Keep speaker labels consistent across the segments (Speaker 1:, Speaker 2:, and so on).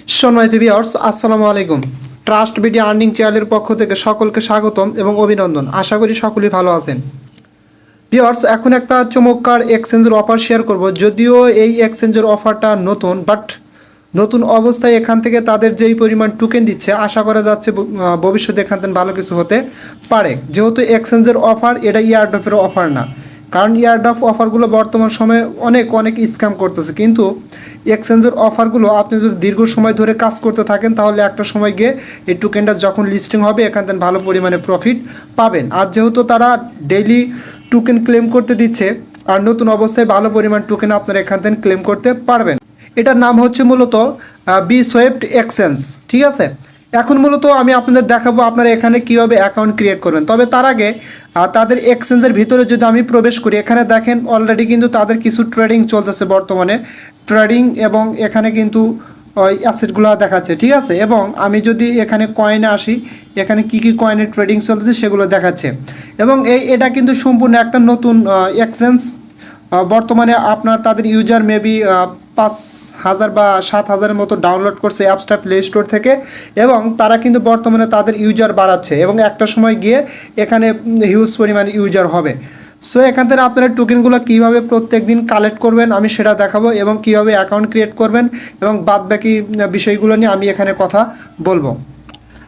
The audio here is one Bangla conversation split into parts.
Speaker 1: সম্মানিত ভিউয়ার্স, আসসালামু আলাইকুম। ট্রাস্ট বিডি আর্নিং চ্যানেলের পক্ষ থেকে সকলকে স্বাগতম এবং অভিনন্দন। আশা করি সকলেই ভালো আছেন। ভিউয়ার্স, এখন একটা চমৎকার এক্সচেঞ্জের অফার শেয়ার করব। যদিও এই এক্সচেঞ্জের অফারটা নতুন, বাট নতুন অবস্থায় এখান থেকে তাদের যেই পরিমাণ টোকেন দিচ্ছে, আশা করা যাচ্ছে ভবিষ্যতে এখান থেকে ভালো কিছু হতে পারে। যেহেতু এক্সচেঞ্জের অফার, এটা ইয়ারড্রপের অফার না। কারণ ইয়ারড্রপ অফারগুলো বর্তমান সময়ে অনেক স্ক্যাম করতেছে, কিন্তু এক্সচেঞ্জের অফারগুলো আপনি যদি দীর্ঘ সময় ধরে কাজ করতে থাকেন, তাহলে একটা সময় গিয়ে এই টোকেনটা যখন লিস্টিং হবে, এখান থেকে ভালো পরিমাণে প্রফিট পাবেন। আর যেহেতু তারা ডেইলি টোকেন ক্লেম করতে দিচ্ছে, আর নতুন অবস্থায় ভালো পরিমাণ টোকেন আপনারা এখান থেকে ক্লেম করতে পারবেন। এটার নাম হচ্ছে মূলত বিসওয়েফট এক্সচেঞ্জ, ঠিক আছে। এখন মূলত আমি আপনাদের দেখাবো আপনারা এখানে কীভাবে অ্যাকাউন্ট ক্রিয়েট করবেন। তবে তার আগে তাদের এক্সচেঞ্জের ভিতরে যদি আমি প্রবেশ করি, এখানে দেখেন অলরেডি কিন্তু তাদের কিছু ট্রেডিং চলতেছে বর্তমানে, ট্রেডিং, এবং এখানে কিন্তু ওই অ্যাসেটগুলো দেখাচ্ছে, ঠিক আছে। এবং আমি যদি এখানে কয়েনে আসি, এখানে কি কি কয়েনের ট্রেডিং চলতেছে সেগুলো দেখাচ্ছে। এবং এটা কিন্তু সম্পূর্ণ একটা নতুন এক্সচেঞ্জ। বর্তমানে আপনার তাদের ইউজার মেবি 5,000 বা 7,000-এর মতো ডাউনলোড করছে অ্যাপসটা প্লে স্টোর থেকে, এবং তারা কিন্তু বর্তমানে তাদের ইউজার বাড়াচ্ছে, এবং একটা সময় গিয়ে এখানে হিউজ পরিমাণে ইউজার হবে। সো এখান থেকে আপনারা টোকেনগুলো কীভাবে প্রত্যেক দিন কালেক্ট করবেন আমি সেটা দেখাবো, এবং কীভাবে অ্যাকাউন্ট ক্রিয়েট করবেন এবং বাদবাকি বিষয়গুলো নিয়ে আমি এখানে কথা বলবো।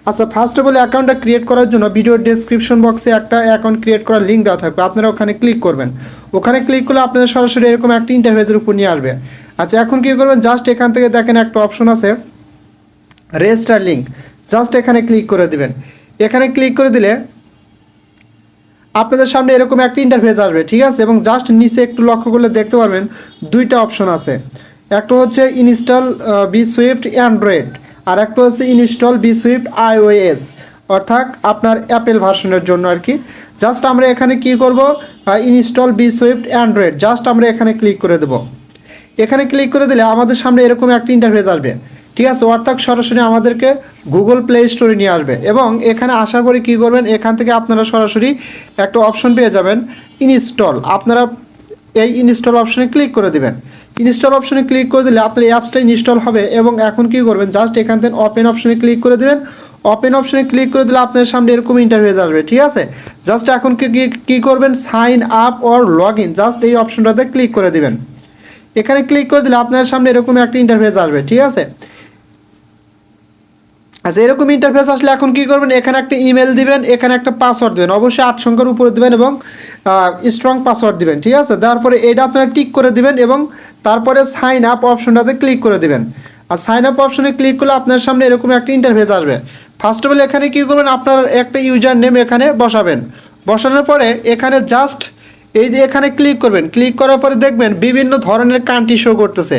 Speaker 1: আচ্ছা, ফার্স্ট অফ অল অ্যাকাউন্টটা ক্রিয়েট করার জন্য ভিডিওর ডেসক্রিপশন বক্সে একটা অ্যাকাউন্ট ক্রিয়েট করার লিঙ্ক দেওয়া থাকবে, আপনারা ওখানে ক্লিক করবেন। ওখানে ক্লিক করলে আপনাদের সরাসরি এরকম একটা ইন্টারফেসের উপর নিয়ে আসবে। আচ্ছা, এখন কী করবেন, জাস্ট এখান থেকে দেখেন একটা অপশন আছে রেজিস্টার লিঙ্ক, জাস্ট এখানে ক্লিক করে দিবেন। এখানে ক্লিক করে দিলে আপনাদের সামনে এরকম একটা ইন্টারফেস আসবে, ঠিক আছে। এবং জাস্ট নিচে একটু লক্ষ্য করলে দেখতে পারবেন দুইটা অপশন আছে। একটা হচ্ছে ইনস্টল বিসুইফট অ্যান্ড্রয়েড, আর একটা হচ্ছে ইনস্টল বিসুইফট iOS, অর্থাৎ আপনার অ্যাপেল ভার্সনের জন্য আর কি। জাস্ট আমরা এখানে কি করব, ইনস্টল বিসুইফট অ্যান্ড্রয়েড, জাস্ট আমরা এখানে ক্লিক করে দেব। এখানে ক্লিক করে দিলে আমাদের সামনে এরকম একটা ইন্টারফেস আসবে, ঠিক আছে। অর্থাৎ সরাসরি আমাদেরকে গুগল প্লে স্টোরে নিয়ে আসবে, এবং এখানে আসার পরে কী করবেন, এখান থেকে আপনারা সরাসরি একটা অপশন পেয়ে যাবেন ইনস্টল। আপনারা এই ইনস্টল অপশনে ক্লিক করে দেবেন। ইনস্টল অপশনে ক্লিক করে দিলে আপনার অ্যাপসটা ইনস্টল হবে। এবং এখন কী করবেন, জাস্ট এখান থেকে ওপেন অপশনে ক্লিক করে দেবেন। ওপেন অপশনে ক্লিক করে দিলে আপনার সামনে এরকম ইন্টারফেস আসবে, ঠিক আছে। জাস্ট এখন কী করবেন, sign up or log in, just এই অপশনটাতে ক্লিক করে দেবেন। এখানে ক্লিক করে দিলে আপনার সামনে এরকম একটা ইন্টারফেস আসবে, ঠিক আছে। আচ্ছা, এরকম ইন্টারফেস আসলে এখন কী করবেন, এখানে একটা ইমেল দিবেন, এখানে একটা পাসওয়ার্ড দেবেন, অবশ্যই 8 সংখ্যার উপরে দেবেন, এবং স্ট্রং পাসওয়ার্ড দিবেন, ঠিক আছে। তারপরে এটা আপনারা টিক করে দিবেন, এবং তারপরে সাইন আপ অপশনটাতে ক্লিক করে দিবেন। আর সাইন আপ অপশনে ক্লিক করলে আপনার সামনে এরকম একটা ইন্টারফেস আসবে। ফার্স্ট অফ অল এখানে কী করবেন, আপনার একটা ইউজার নেম এখানে বসাবেন। বসানোর পরে এখানে জাস্ট এই যে এখানে ক্লিক করবেন। ক্লিক করার পরে দেখবেন বিভিন্ন ধরনের কান্ট্রি শো করতেছে।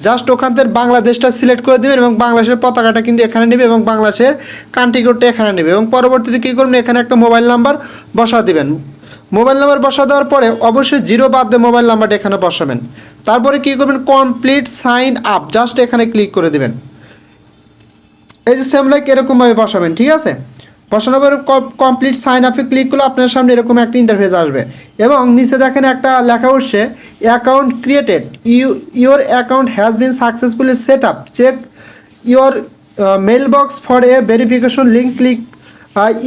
Speaker 1: জাস্ট ওখান থেকে বাংলাদেশটা সিলেক্ট করে দেবেন, এবং বাংলাদেশের পতাকাটা কিন্তু এখানে নেবে, এবং বাংলাদেশের কান্ট্রি কোডটা এখানে নেবে। এবং পরবর্তীতে কী করবেন, এখানে একটা মোবাইল নাম্বার বসা দেবেন। মোবাইল নাম্বার বসা দেওয়ার পরে অবশ্যই 0 বাদ দিয়ে মোবাইল নাম্বারটা এখানে বসাবেন। তারপরে কী করবেন, কমপ্লিট সাইন আপ, জাস্ট এখানে ক্লিক করে দেবেন। এই যে সেম লাইক এরকমভাবে বসাবেন, ঠিক আছে। বসানোর পরে কমপ্লিট সাইন আপে ক্লিক করলে আপনার সামনে এরকম একটা ইন্টারফেস আসবে, এবং নিচে দেখেন একটা লেখা উঠছে account created, your account has been successfully set up, check your mail box for a verification link, click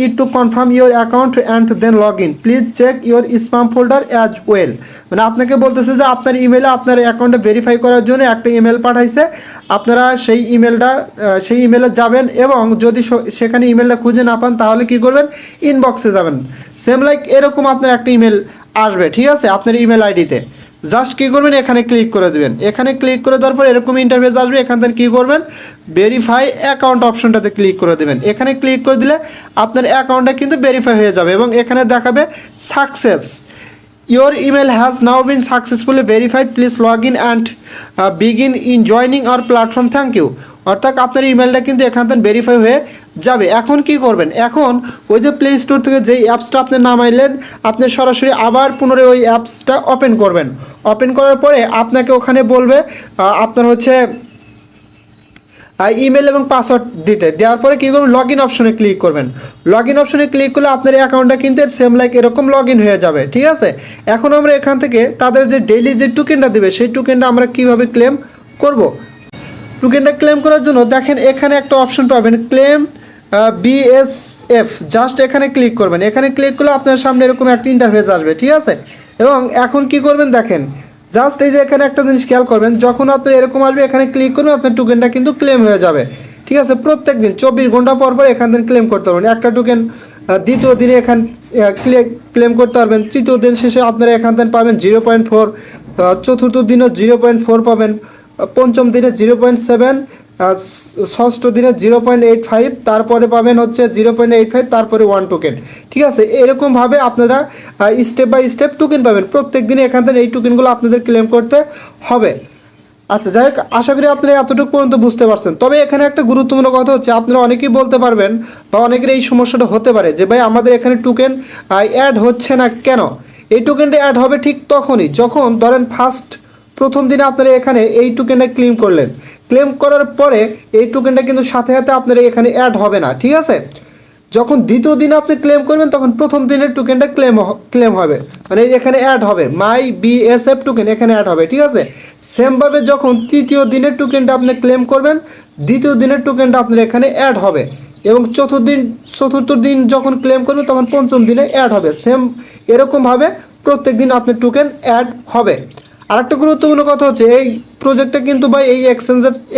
Speaker 1: it to confirm your account and then log in, please check your spam folder as well. মানে আপনাকে বলতেছে যে আপনার ইমেলে আপনার অ্যাকাউন্টটা ভেরিফাই করার জন্য একটা ইমেল পাঠাইছে, আপনারা সেই ইমেলে যাবেন, এবং যদি সেখানে ইমেলটা খুঁজে না পান তাহলে কী করবেন, ইনবক্সে যাবেন। সেম লাইক এরকম আপনার একটা ইমেল আসবে, ঠিক আছে, আপনার ইমেল আইডিতে। জাস্ট কী করবেন, এখানে ক্লিক করে দেবেন। এখানে ক্লিক করে দেওয়ার পর এরকম ইন্টারফেস আসবে। এখান থেকে কী করবেন, ভেরিফাই অ্যাকাউন্ট অপশনটাতে ক্লিক করে দেবেন। এখানে ক্লিক করে দিলে আপনার অ্যাকাউন্টটা কিন্তু ভেরিফাই হয়ে যাবে, এবং এখানে দেখাবে success, your email has now been successfully verified, please log in and begin in joining our platform, thank you. অর্থাৎ আপনার ইমেলটা কিন্তু এখান থেকে ভেরিফাই হয়ে যাবে। এখন কি করবেন, এখন ওই যে প্লে স্টোর থেকে যেই অ্যাপসটা আপনি নামাইলেন, আপনি সরাসরি আবার পুনরায় ওই অ্যাপসটা ওপেন করবেন। ওপেন করার পরে আপনাকে ওখানে বলবে আপনার হচ্ছে ইমেল এবং পাসওয়ার্ড দেওয়ার পরে কী করবেন, লগ ইন অপশনে ক্লিক করবেন। লগ ইন অপশনে ক্লিক করলে আপনার অ্যাকাউন্টটা কিন্তু সেম লাইক এরকম লগ ইন হয়ে যাবে, ঠিক আছে। এখন আমরা এখান থেকে তাদের যে ডেইলি যে টোকেনটা দেবে সেই টোকেনটা আমরা কীভাবে ক্লেম করব। টোকেনটা ক্লেম করার জন্য দেখেন এখানে একটা অপশন পাবেন ক্লেম BSF, জাস্ট এখানে ক্লিক করবেন। এখানে ক্লিক করলে আপনার সামনে এরকম একটা ইন্টারফেস আসবে, ঠিক আছে। এবং এখন কি করবেন দেখেন, জাস্ট এই যে এখানে একটা জিনিস খেয়াল করবেন, যখন আপনি এরকম আসবে এখানে ক্লিক করবেন আপনার টোকেনটা কিন্তু ক্লেম হয়ে যাবে, ঠিক আছে। প্রত্যেক দিন 24 ঘন্টা পর পর এখান থেকে ক্লেম করতে পারবেন একটা টোকেন। দ্বিতীয় দিনে এখান ক্লেম করতে পারবেন, তৃতীয় দিন শেষে আপনারা এখান থেকে পাবেন 0.4, চতুর্থ দিনও 0.4 পাবেন, পঞ্চম দিনে 0.7, ষষ্ঠ দিনে 0.85, তারপরে পাবেন হচ্ছে 0.85, তারপরে 1 টোকেন, ঠিক আছে। এরকমভাবে আপনারা স্টেপ বাই স্টেপ টোকেন পাবেন। প্রত্যেক দিনে এখান থেকে এই টোকেনগুলো আপনাদের ক্লেম করতে হবে। আচ্ছা যাই হোক, আশা করি আপনারা এতটুকু পর্যন্ত বুঝতে পারছেন। তবে এখানে একটা গুরুত্বপূর্ণ কথা হচ্ছে, আপনারা অনেকেই বলতে পারবেন বা অনেকের এই সমস্যাটা হতে পারে যে ভাই আমাদের এখানে টোকেন অ্যাড হচ্ছে না কেন। এই টোকেনটা অ্যাড হবে ঠিক তখনই যখন ধরেন প্রথম দিনে আপনারা এখানে এই টোকেনটা ক্লেম করলেন, ক্লেম করার পরে এই টোকেনটা কিন্তু সাথে সাথে আপনারা এখানে অ্যাড হবে না, ঠিক আছে। যখন দ্বিতীয় দিনে আপনি ক্লেম করবেন তখন প্রথম দিনের টোকেনটা ক্লেম হবে, মানে এখানে অ্যাড হবে মাই BSF টোকেন, এখানে অ্যাড হবে, ঠিক আছে। সেমভাবে যখন তৃতীয় দিনের টোকেনটা আপনি ক্লেম করবেন, দ্বিতীয় দিনের টোকেনটা আপনার এখানে অ্যাড হবে, এবং চতুর্থ দিন যখন ক্লেম করবেন তখন পঞ্চম দিনে অ্যাড হবে। সেম এরকমভাবে প্রত্যেক দিন আপনার টোকেন অ্যাড হবে। আরেকটা গুরুত্বপূর্ণ কথা হচ্ছে এই প্রজেক্টটা কিন্তু ভাই এই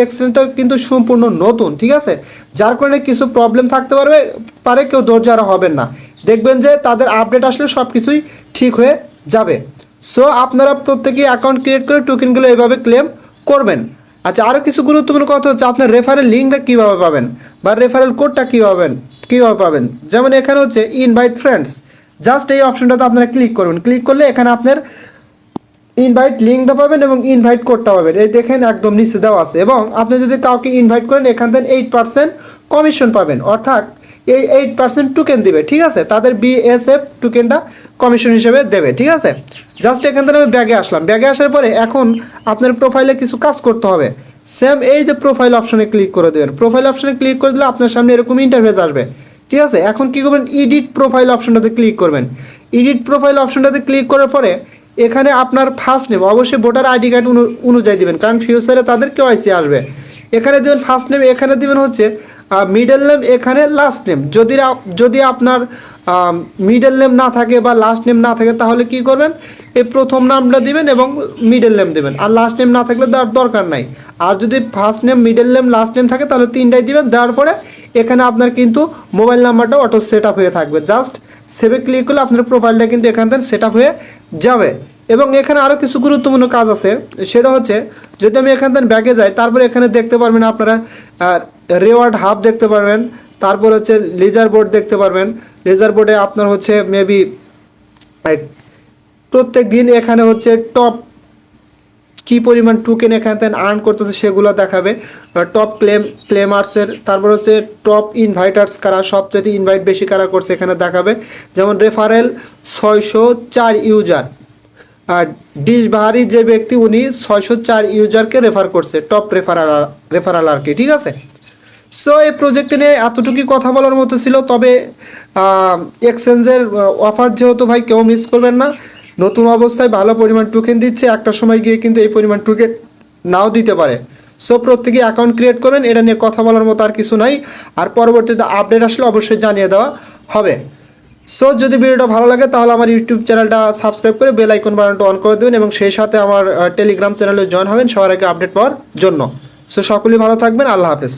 Speaker 1: এক্সচেঞ্জটা কিন্তু সম্পূর্ণ নতুন, ঠিক আছে। যার কারণে কিছু প্রবলেম থাকতে পারে, কেউ ধৈর্য হারা হবেন না, দেখবেন যে তাদের আপডেট আসলে সব কিছুই ঠিক হয়ে যাবে। সো আপনারা প্রত্যেকেই অ্যাকাউন্ট ক্রিয়েট করে টোকেনগুলো এইভাবে ক্লেম করবেন। আচ্ছা, আরও কিছু গুরুত্বপূর্ণ কথা হচ্ছে আপনার রেফারেল লিঙ্কটা কীভাবে পাবেন বা রেফারেল কোডটা কীভাবে পাবেন। যেমন এখানে হচ্ছে ইনভাইট ফ্রেন্ডস, জাস্ট এই অপশনটাতে আপনারা ক্লিক করবেন। ক্লিক করলে এখানে আপনার ইনভাইট লিঙ্কটা পাবেন এবং ইনভাইট কোডটা পাবেন, এই দেখেন একদম নিচে দেওয়া আছে। এবং আপনি যদি কাউকে ইনভাইট করেন এখান থেকে 8% কমিশন পাবেন, অর্থাৎ এই 8% টোকেন দিবে, ঠিক আছে। তাদের BSF টোকেনটা কমিশন হিসেবে দেবে, ঠিক আছে। জাস্ট এখান থেকে আমি ব্যাগে আসলাম। ব্যাগে আসার পরে এখন আপনার প্রোফাইলে কিছু কাজ করতে হবে। সেম এই যে প্রোফাইল অপশনে ক্লিক করে দেবেন। প্রোফাইল অপশনে ক্লিক করে দিলে আপনার সামনে এরকম ইন্টারফেস আসবে, ঠিক আছে। এখন কী করবেন, এডিট প্রোফাইল অপশনটাতে ক্লিক করবেন। এডিট প্রোফাইল অপশনটাতে ক্লিক করার পরে এখানে আপনার ফার্স্ট নেম অবশ্যই ভোটার আইডি কার্ড অনুযায়ী দেবেন, কারণ ফিউচারে তাদের KYC আসবে। এখানে দেবেন ফার্স্ট নেম, এখানে দেবেন হচ্ছে মিডল নেম, এখানে লাস্ট নেম। যদি আপনার মিডল নেম না থাকে বা লাস্ট নেম না থাকে তাহলে কি করবেন, এই প্রথম নামটা দিবেন এবং মিডল নেম দেবেন, আর লাস্ট নেম না থাকলে দেওয়ার দরকার নাই। আর যদি first name, middle name, last name থাকে তাহলে 3টাই দিবেন। দেওয়ার পরে এখানে আপনার কিন্তু মোবাইল নাম্বারটা অটো সেট আপ হয়ে থাকবে। জাস্ট সেভে ক্লিক করলে আপনার প্রোফাইলটা কিন্তু এখান থেকে সেট আপ হয়ে যাবে। এবং এখানে আরও কিছু গুরুত্বপূর্ণ কাজ আছে, সেটা হচ্ছে যদি আমি এখান থেকে ব্যাগে যাই, তারপরে এখানে দেখতে পারবেন আপনারা রেওয়ার্ড হাব দেখতে পারবেন, তারপর হচ্ছে লেজার বোর্ড দেখতে পারবেন। লেজার বোর্ডে আপনার হচ্ছে মেবি প্রত্যেক দিন এখানে হচ্ছে টপ কী পরিমাণ টোকেন এখান থেকে আর্ন করতেছে সেগুলো দেখাবে, টপ ক্লেমার্সের, তারপর হচ্ছে টপ ইনভাইটার্স কারা, সবচেয়ে ইনভাইট বেশি কারা করছে এখানে দেখাবে। যেমন রেফারেল 604 ইউজার, আর ডিশ বাহারি যে ব্যক্তি উনি 604 ইউজারকে রেফার করছে, টপ রেফারাল আর কি, ঠিক আছে। সো এই প্রজেক্টে নিয়ে এতটুকুই কথা বলার মতো ছিল। তবে এক্সচেঞ্জের অফার যেহেতু ভাই কেউ মিস করবেন না, নতুন অবস্থায় ভালো পরিমাণ টোকেন দিচ্ছে, একটা সময় গিয়ে কিন্তু এই পরিমাণ টোকেন নাও দিতে পারে। সো প্রত্যেকে অ্যাকাউন্ট ক্রিয়েট করেন, এটা নিয়ে কথা বলার মতো আর কিছু নাই। আর পরবর্তীতে আপডেট আসলে অবশ্যই জানিয়ে দেওয়া হবে। সো যদি ভিডিওটা ভালো লাগে তাহলে আমার ইউটিউব চ্যানেলটা সাবস্ক্রাইব করে বেল আইকন বাটনটা অন করে দেবেন এবং সেই সাথে আমার টেলিগ্রাম চ্যানেলে জয়েন হবেন সবার আগে আপডেট পাওয়ার জন্য। সো সকলেই ভালো থাকবেন, আল্লাহ হাফেজ।